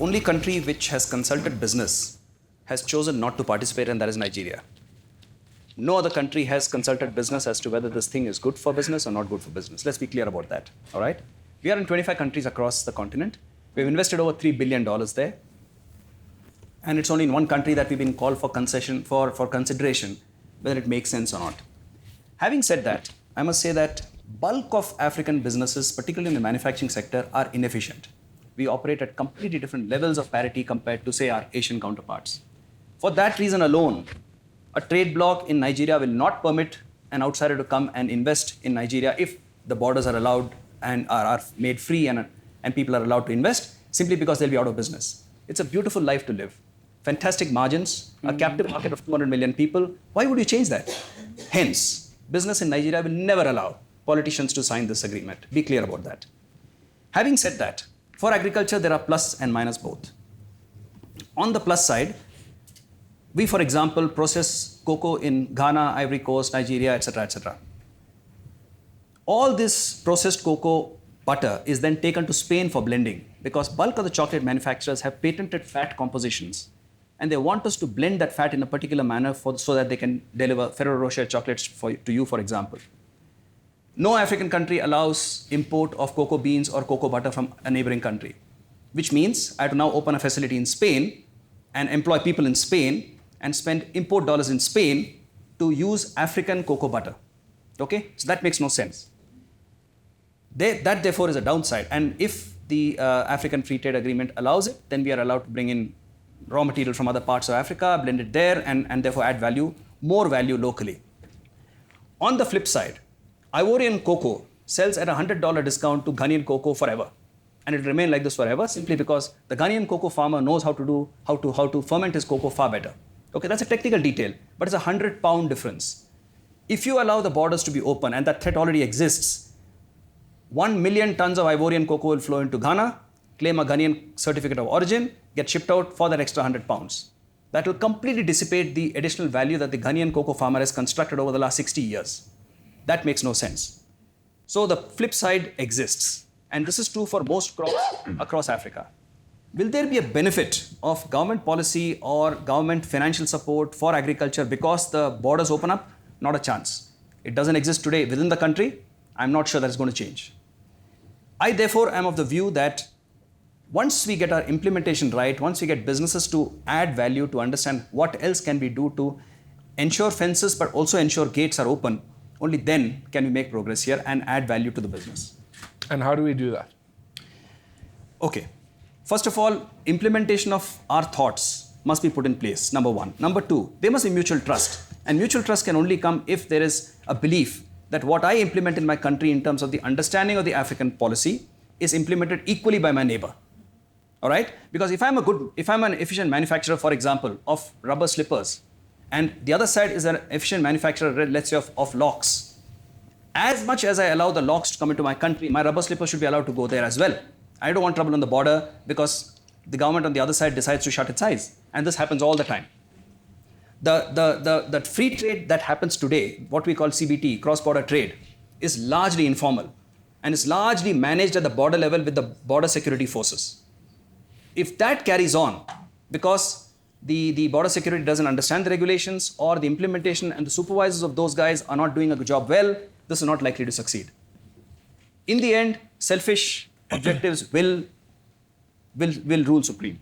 only country which has consulted business has chosen not to participate, and that is Nigeria. No other country has consulted business as to whether this thing is good for business or not good for business. Let's be clear about that, all right? We are in 25 countries across the continent. We've invested over $3 billion there. And it's only in one country that we've been called for consideration, whether it makes sense or not. Having said that, I must say that bulk of African businesses, particularly in the manufacturing sector, are inefficient. We operate at completely different levels of parity compared to, say, our Asian counterparts. For that reason alone, a trade bloc in Nigeria will not permit an outsider to come and invest in Nigeria if the borders are allowed and are made free and people are allowed to invest, simply because they'll be out of business. It's a beautiful life to live. Fantastic margins, a captive market of 200 million people. Why would you change that? Hence, business in Nigeria will never allow politicians to sign this agreement. Be clear about that. Having said that, for agriculture, there are plus and minus both. On the plus side, we, for example, process cocoa in Ghana, Ivory Coast, Nigeria, etc., etc. All this processed cocoa butter is then taken to Spain for blending, because bulk of the chocolate manufacturers have patented fat compositions, and they want us to blend that fat in a particular manner so that they can deliver Ferrero Rocher chocolates to you, for example. No African country allows import of cocoa beans or cocoa butter from a neighboring country, which means I have to now open a facility in Spain and employ people in Spain and spend import dollars in Spain to use African cocoa butter. Okay? So that makes no sense. That therefore is a downside. And if the African Free Trade Agreement allows it, then we are allowed to bring in raw material from other parts of Africa, blend it there, and therefore add value, more value locally. On the flip side, Ivorian cocoa sells at a $100 discount to Ghanaian cocoa forever. And it will remain like this forever simply because the Ghanaian cocoa farmer knows how to ferment his cocoa far better. Okay, that's a technical detail, but it's a 100-pound difference. If you allow the borders to be open, and that threat already exists, 1 million tons of Ivorian cocoa will flow into Ghana, claim a Ghanaian certificate of origin, get shipped out for that extra 100 pounds. That will completely dissipate the additional value that the Ghanaian cocoa farmer has constructed over the last 60 years. That makes no sense. So the flip side exists. And this is true for most crops across Africa. Will there be a benefit of government policy or government financial support for agriculture because the borders open up? Not a chance. It doesn't exist today within the country. I'm not sure that's going to change. I therefore am of the view that once we get our implementation right, once we get businesses to add value, to understand what else can we do to ensure fences but also ensure gates are open, only then can we make progress here and add value to the business. And how do we do that? Okay. First of all, implementation of our thoughts must be put in place, number one. Number two, there must be mutual trust. And mutual trust can only come if there is a belief that what I implement in my country in terms of the understanding of the African policy is implemented equally by my neighbor. All right? Because if I'm an efficient manufacturer, for example, of rubber slippers, and the other side is an efficient manufacturer, let's say, of locks, as much as I allow the locks to come into my country, my rubber slippers should be allowed to go there as well. I don't want trouble on the border because the government on the other side decides to shut its eyes. And this happens all the time. The free trade that happens today, what we call CBT, cross-border trade, is largely informal and is largely managed at the border level with the border security forces. If that carries on, because the border security doesn't understand the regulations or the implementation and the supervisors of those guys are not doing a good job well, this is not likely to succeed. In the end, selfish objectives will rule supreme.